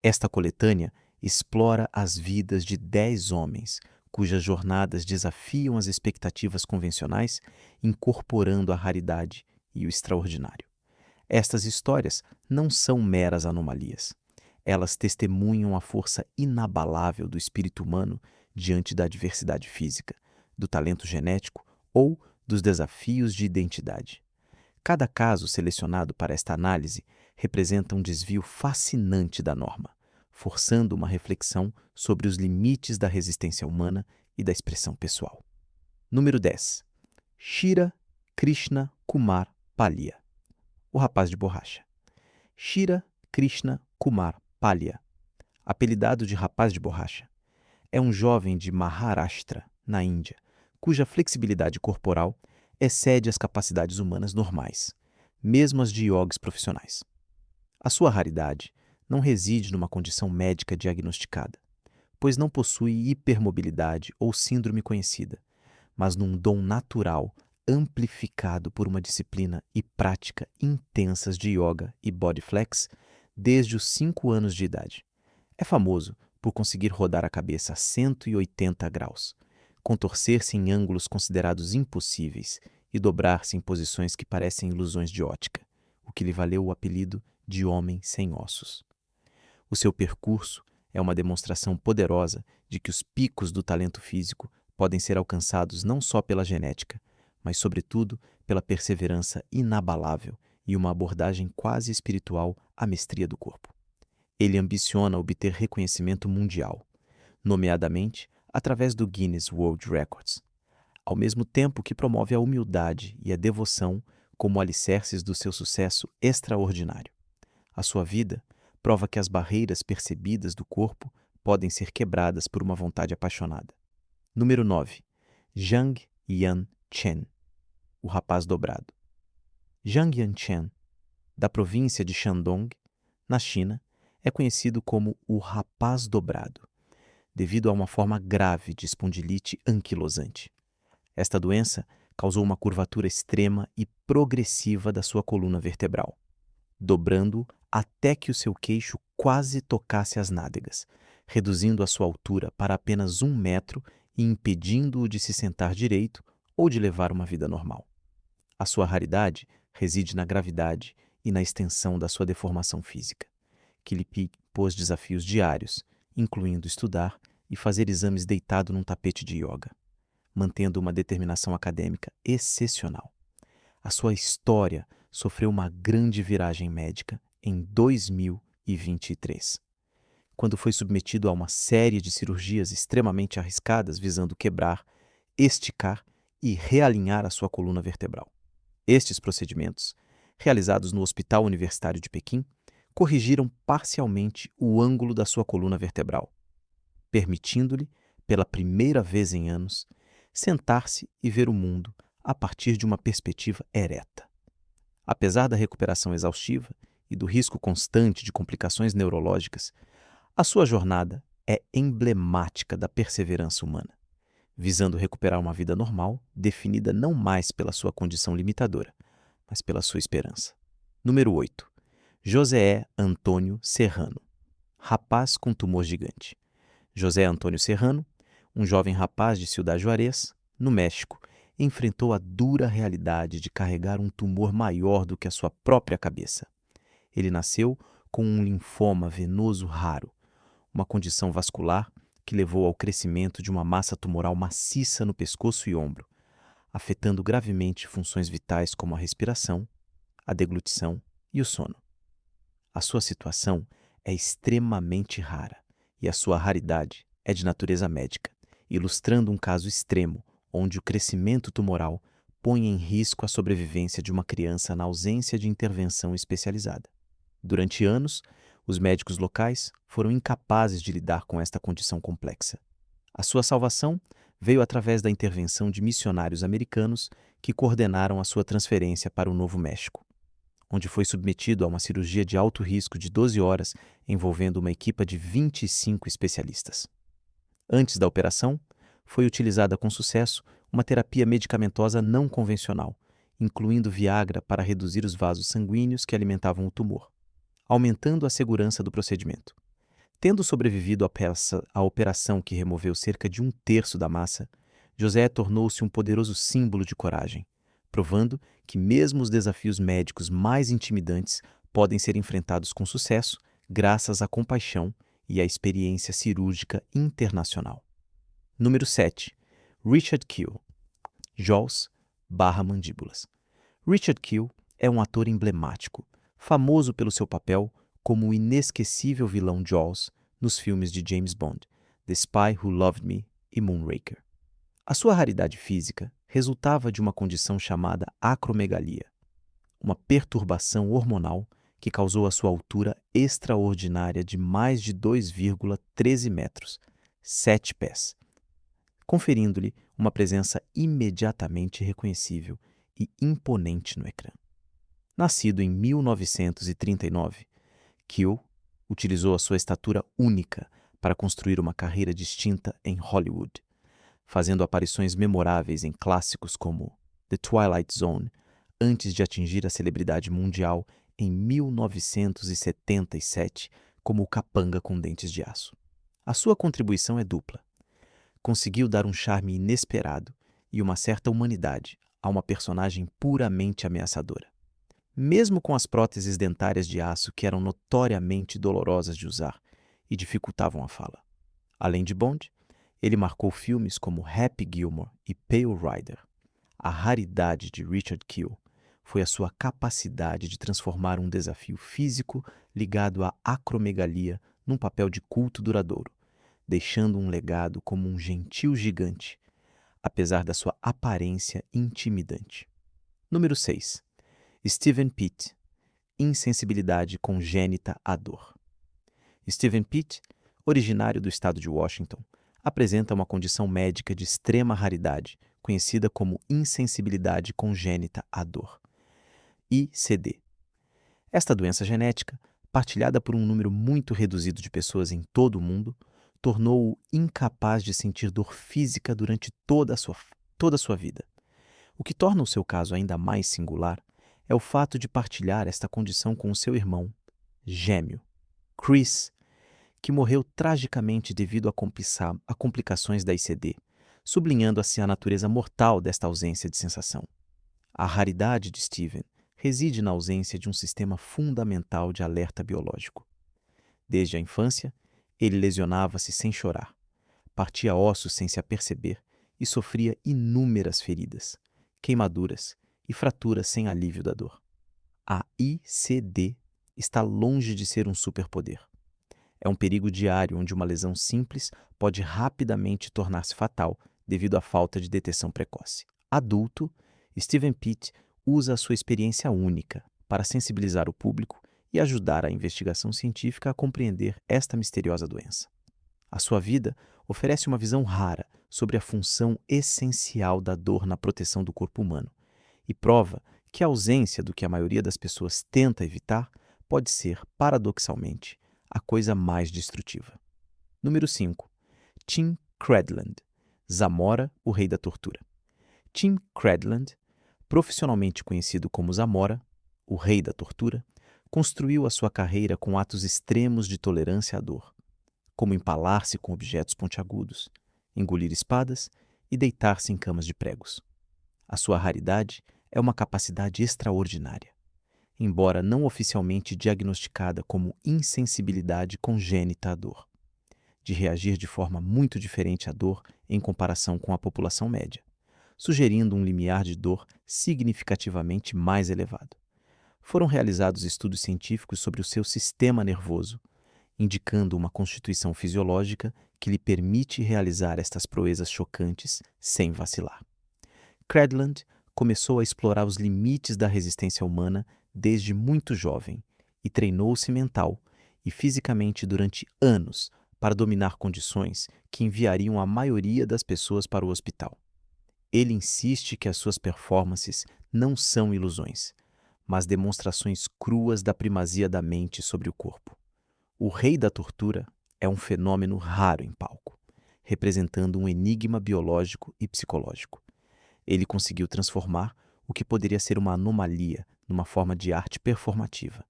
Esta coletânea explora as vidas de 10 homens, cujas jornadas desafiam as expectativas convencionais, incorporando a raridade e o extraordinário. Estas histórias não são meras anomalias. Elas testemunham a força inabalável do espírito humano diante da adversidade física, do talento genético ou dos desafios de identidade. Cada caso selecionado para esta análise representa um desvio fascinante da norma, forçando uma reflexão sobre os limites da resistência humana e da expressão pessoal. Número 10. Shira Krishna Kumar Palia, o rapaz de borracha. Shira Krishna Kumar Palia, apelidado de rapaz de borracha, é um jovem de Maharashtra, na Índia, cuja flexibilidade corporal excede as capacidades humanas normais, mesmo as de yogis profissionais. A sua raridade não reside numa condição médica diagnosticada, pois não possui hipermobilidade ou síndrome conhecida, mas num dom natural amplificado por uma disciplina e prática intensas de yoga e body flex desde os 5 anos de idade. É famoso por conseguir rodar a cabeça a 180 graus, contorcer-se em ângulos considerados impossíveis e dobrar-se em posições que parecem ilusões de ótica, o que lhe valeu o apelido de homem sem ossos. O seu percurso é uma demonstração poderosa de que os picos do talento físico podem ser alcançados não só pela genética, mas, sobretudo, pela perseverança inabalável e uma abordagem quase espiritual à mestria do corpo. Ele ambiciona obter reconhecimento mundial, nomeadamente através do Guinness World Records, ao mesmo tempo que promove a humildade e a devoção como alicerces do seu sucesso extraordinário. A sua vida prova que as barreiras percebidas do corpo podem ser quebradas por uma vontade apaixonada. Número 9. Zhang Yan Chen, o rapaz dobrado. Zhang Yan Chen, da província de Shandong, na China, é conhecido como o rapaz dobrado, devido a uma forma grave de espondilite anquilosante. Esta doença causou uma curvatura extrema e progressiva da sua coluna vertebral, dobrando-o até que o seu queixo quase tocasse as nádegas, reduzindo a sua altura para apenas 1 metro e impedindo-o de se sentar direito ou de levar uma vida normal. A sua raridade reside na gravidade e na extensão da sua deformação física, que lhe impôs desafios diários, incluindo estudar e fazer exames deitado num tapete de yoga, mantendo uma determinação acadêmica excepcional. A sua história sofreu uma grande viragem médica em 2023, quando foi submetido a uma série de cirurgias extremamente arriscadas visando quebrar, esticar e realinhar a sua coluna vertebral. Estes procedimentos, realizados no Hospital Universitário de Pequim, corrigiram parcialmente o ângulo da sua coluna vertebral, permitindo-lhe, pela primeira vez em anos, sentar-se e ver o mundo a partir de uma perspectiva ereta. Apesar da recuperação exaustiva e do risco constante de complicações neurológicas, a sua jornada é emblemática da perseverança humana, visando recuperar uma vida normal, definida não mais pela sua condição limitadora, mas pela sua esperança. Número 8. José Antônio Serrano, rapaz com tumor gigante. José Antônio Serrano, um jovem rapaz de Ciudad Juárez, no México, enfrentou a dura realidade de carregar um tumor maior do que a sua própria cabeça. Ele nasceu com um linfoma venoso raro, uma condição vascular que levou ao crescimento de uma massa tumoral maciça no pescoço e ombro, afetando gravemente funções vitais como a respiração, a deglutição e o sono. A sua situação é extremamente rara e a sua raridade é de natureza médica, ilustrando um caso extremo onde o crescimento tumoral põe em risco a sobrevivência de uma criança na ausência de intervenção especializada. Durante anos, os médicos locais foram incapazes de lidar com esta condição complexa. A sua salvação veio através da intervenção de missionários americanos que coordenaram a sua transferência para o Novo México, onde foi submetido a uma cirurgia de alto risco de 12 horas envolvendo uma equipa de 25 especialistas. Antes da operação, foi utilizada com sucesso uma terapia medicamentosa não convencional, incluindo Viagra para reduzir os vasos sanguíneos que alimentavam o tumor, aumentando a segurança do procedimento. Tendo sobrevivido à operação que removeu cerca de um terço da massa, José tornou-se um poderoso símbolo de coragem, provando que mesmo os desafios médicos mais intimidantes podem ser enfrentados com sucesso graças à compaixão e à experiência cirúrgica internacional. Número 7. Richard Kiel. Jaws/Mandíbulas. Richard Kiel é um ator emblemático, famoso pelo seu papel como o inesquecível vilão Jaws nos filmes de James Bond, The Spy Who Loved Me e Moonraker. A sua raridade física resultava de uma condição chamada acromegalia, uma perturbação hormonal que causou a sua altura extraordinária de mais de 2,13 metros, 7 pés, conferindo-lhe uma presença imediatamente reconhecível e imponente no ecrã. Nascido em 1939, Kiel utilizou a sua estatura única para construir uma carreira distinta em Hollywood, fazendo aparições memoráveis em clássicos como The Twilight Zone, antes de atingir a celebridade mundial em 1977 como o Capanga com Dentes de Aço. A sua contribuição é dupla. Conseguiu dar um charme inesperado e uma certa humanidade a uma personagem puramente ameaçadora. Mesmo com as próteses dentárias de aço que eram notoriamente dolorosas de usar e dificultavam a fala. Além de Bond, ele marcou filmes como Happy Gilmore e Pale Rider. A raridade de Richard Kiel foi a sua capacidade de transformar um desafio físico ligado à acromegalia num papel de culto duradouro, deixando um legado como um gentil gigante, apesar da sua aparência intimidante. Número 6. Steven Peat. Insensibilidade congênita à dor. Steven Peat, originário do estado de Washington, apresenta uma condição médica de extrema raridade, conhecida como insensibilidade congênita à dor, ICD. Esta doença genética, partilhada por um número muito reduzido de pessoas em todo o mundo, tornou-o incapaz de sentir dor física durante toda a sua vida. O que torna o seu caso ainda mais singular é o fato de partilhar esta condição com o seu irmão gêmeo, Chris, que morreu tragicamente devido a complicações da ICD, sublinhando assim a natureza mortal desta ausência de sensação. A raridade de Steven reside na ausência de um sistema fundamental de alerta biológico. Desde a infância, ele lesionava-se sem chorar, partia ossos sem se aperceber e sofria inúmeras feridas, queimaduras e fraturas sem alívio da dor. A ICD está longe de ser um superpoder. É um perigo diário onde uma lesão simples pode rapidamente tornar-se fatal devido à falta de detecção precoce. Adulto, Steven Peat usa a sua experiência única para sensibilizar o público e ajudar a investigação científica a compreender esta misteriosa doença. A sua vida oferece uma visão rara sobre a função essencial da dor na proteção do corpo humano e prova que a ausência do que a maioria das pessoas tenta evitar pode ser, paradoxalmente, a coisa mais destrutiva. Número 5. Tim Credland. Zamora, o rei da tortura. Tim Credland, profissionalmente conhecido como Zamora, o rei da tortura, construiu a sua carreira com atos extremos de tolerância à dor, como empalar-se com objetos pontiagudos, engolir espadas e deitar-se em camas de pregos. A sua raridade é uma capacidade extraordinária, embora não oficialmente diagnosticada como insensibilidade congênita à dor, de reagir de forma muito diferente à dor em comparação com a população média, sugerindo um limiar de dor significativamente mais elevado. Foram realizados estudos científicos sobre o seu sistema nervoso, indicando uma constituição fisiológica que lhe permite realizar estas proezas chocantes sem vacilar. Credland começou a explorar os limites da resistência humana desde muito jovem e treinou-se mental e fisicamente durante anos para dominar condições que enviariam a maioria das pessoas para o hospital. Ele insiste que as suas performances não são ilusões, mas demonstrações cruas da primazia da mente sobre o corpo. O rei da tortura é um fenômeno raro em palco, representando um enigma biológico e psicológico. Ele conseguiu transformar o que poderia ser uma anomalia numa forma de arte performativa,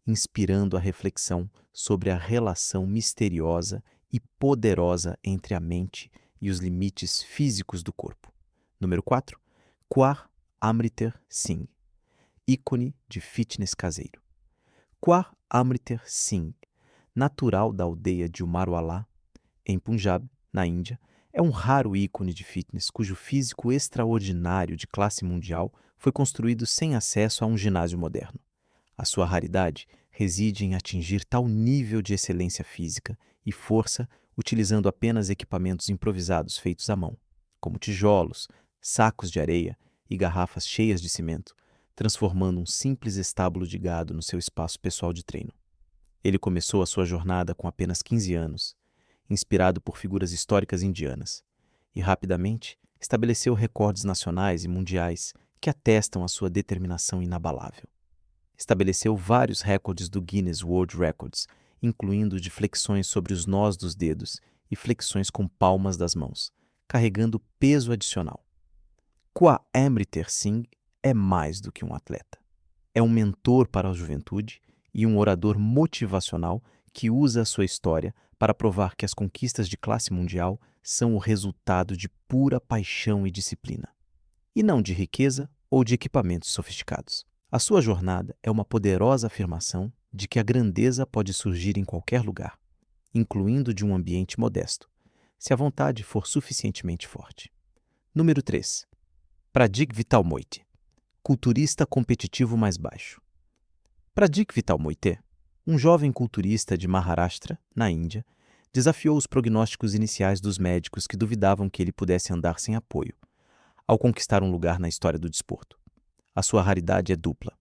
inspirando a reflexão sobre a relação misteriosa e poderosa entre a mente e os limites físicos do corpo. Número 4. Kwar Amriter Singh, ícone de fitness caseiro. Kwar Amriter Singh, natural da aldeia de Umarwala, em Punjab, na Índia, é um raro ícone de fitness cujo físico extraordinário de classe mundial foi construído sem acesso a um ginásio moderno. A sua raridade reside em atingir tal nível de excelência física e força utilizando apenas equipamentos improvisados feitos à mão, como tijolos, sacos de areia e garrafas cheias de cimento, transformando um simples estábulo de gado no seu espaço pessoal de treino. Ele começou a sua jornada com apenas 15 anos, inspirado por figuras históricas indianas, e rapidamente estabeleceu recordes nacionais e mundiais que atestam a sua determinação inabalável. Estabeleceu vários recordes do Guinness World Records, incluindo de flexões sobre os nós dos dedos e flexões com palmas das mãos, carregando peso adicional. Kwar Amriter Singh é mais do que um atleta. É um mentor para a juventude e um orador motivacional que usa a sua história para provar que as conquistas de classe mundial são o resultado de pura paixão e disciplina, e não de riqueza ou de equipamentos sofisticados. A sua jornada é uma poderosa afirmação de que a grandeza pode surgir em qualquer lugar, incluindo de um ambiente modesto, se a vontade for suficientemente forte. Número 3. Pradik Vital-Moite, culturista competitivo mais baixo. Pradik Vital-Moite, um jovem culturista de Maharashtra, na Índia, desafiou os prognósticos iniciais dos médicos que duvidavam que ele pudesse andar sem apoio, ao conquistar um lugar na história do desporto. A sua raridade é dupla.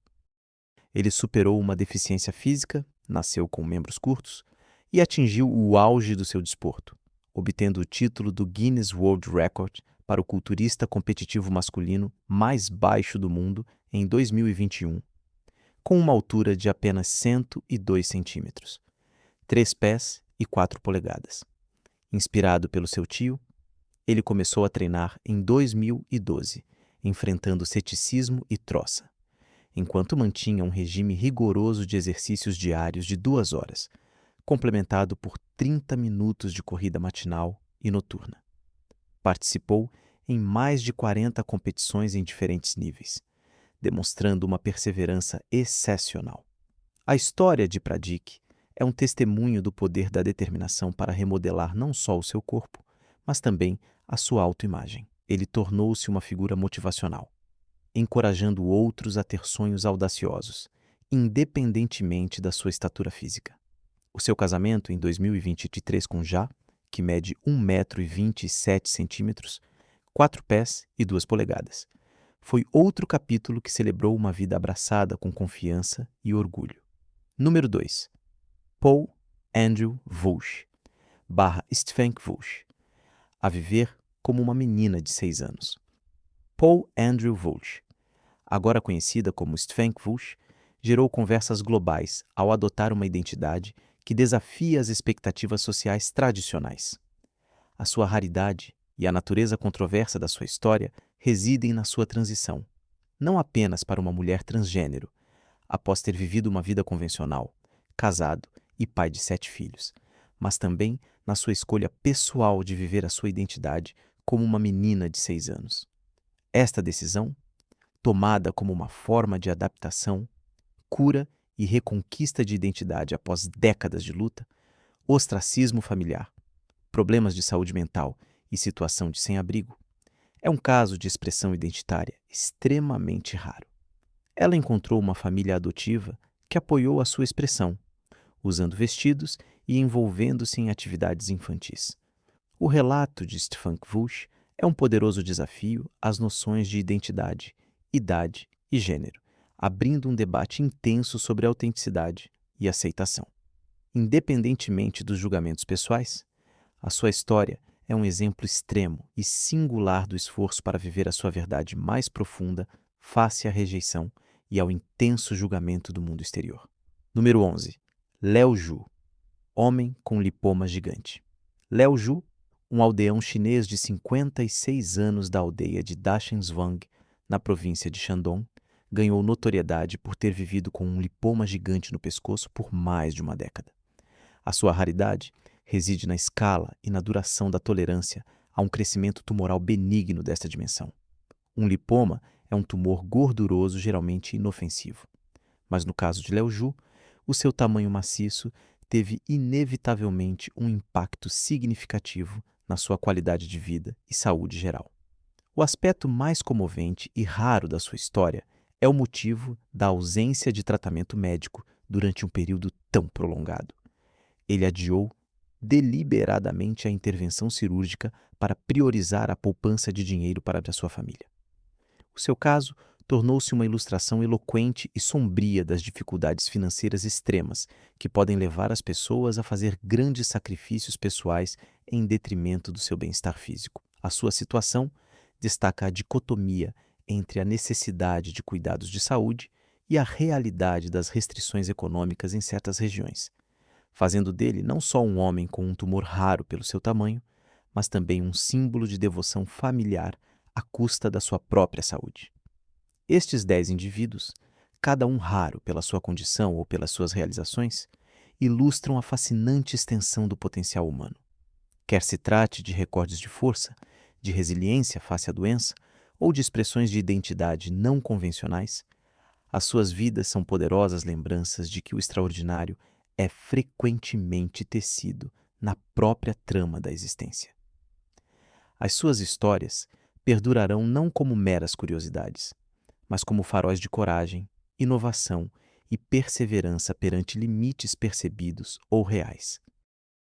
Ele superou uma deficiência física, nasceu com membros curtos, e atingiu o auge do seu desporto, obtendo o título do Guinness World Record para o culturista competitivo masculino mais baixo do mundo em 2021, com uma altura de apenas 102 centímetros, 3 pés e 4 polegadas. Inspirado pelo seu tio, ele começou a treinar em 2012, enfrentando ceticismo e troça, enquanto mantinha um regime rigoroso de exercícios diários de 2 horas, complementado por 30 minutos de corrida matinal e noturna. Participou em mais de 40 competições em diferentes níveis, demonstrando uma perseverança excepcional. A história de Pradik é um testemunho do poder da determinação para remodelar não só o seu corpo, mas também a sua autoimagem. Ele tornou-se uma figura motivacional, encorajando outros a ter sonhos audaciosos, independentemente da sua estatura física. O seu casamento em 2023 com Já, que mede 1,27 m, 4 pés e 2 polegadas, foi outro capítulo que celebrou uma vida abraçada com confiança e orgulho. Número 2. Paul Andrew Walsh, /Stefan Walsh, a viver como uma menina de 6 anos. Paul Andrew Walsh, agora conhecida como Stefan Walsh, gerou conversas globais ao adotar uma identidade que desafia as expectativas sociais tradicionais. A sua raridade e a natureza controversa da sua história residem na sua transição, não apenas para uma mulher transgênero, após ter vivido uma vida convencional, casado e pai de 7 filhos, mas também na sua escolha pessoal de viver a sua identidade como uma menina de 6 anos. Esta decisão, tomada como uma forma de adaptação, cura e reconquista de identidade após décadas de luta, ostracismo familiar, problemas de saúde mental e situação de sem-abrigo, é um caso de expressão identitária extremamente raro. Ela encontrou uma família adotiva que apoiou a sua expressão, usando vestidos e envolvendo-se em atividades infantis. O relato de Stefan Walsh é um poderoso desafio às noções de identidade, idade e gênero, abrindo um debate intenso sobre autenticidade e aceitação. Independentemente dos julgamentos pessoais, a sua história é um exemplo extremo e singular do esforço para viver a sua verdade mais profunda face à rejeição e ao intenso julgamento do mundo exterior. Número 11. Léo Ju, homem com lipoma gigante. Léo Ju, um aldeão chinês de 56 anos da aldeia de Dachenzwang, na província de Shandong, ganhou notoriedade por ter vivido com um lipoma gigante no pescoço por mais de uma década. A sua raridade reside na escala e na duração da tolerância a um crescimento tumoral benigno desta dimensão. Um lipoma é um tumor gorduroso geralmente inofensivo. Mas no caso de Liao Ju, o seu tamanho maciço teve inevitavelmente um impacto significativo na sua qualidade de vida e saúde geral. O aspecto mais comovente e raro da sua história é o motivo da ausência de tratamento médico durante um período tão prolongado. Ele adiou deliberadamente a intervenção cirúrgica para priorizar a poupança de dinheiro para a sua família. O seu caso tornou-se uma ilustração eloquente e sombria das dificuldades financeiras extremas que podem levar as pessoas a fazer grandes sacrifícios pessoais em detrimento do seu bem-estar físico. A sua situação destaca a dicotomia entre a necessidade de cuidados de saúde e a realidade das restrições econômicas em certas regiões, fazendo dele não só um homem com um tumor raro pelo seu tamanho, mas também um símbolo de devoção familiar à custa da sua própria saúde. Estes 10 indivíduos, cada um raro pela sua condição ou pelas suas realizações, ilustram a fascinante extensão do potencial humano. Quer se trate de recordes de força, de resiliência face à doença ou de expressões de identidade não convencionais, as suas vidas são poderosas lembranças de que o extraordinário é frequentemente tecido na própria trama da existência. As suas histórias perdurarão não como meras curiosidades, mas como faróis de coragem, inovação e perseverança perante limites percebidos ou reais.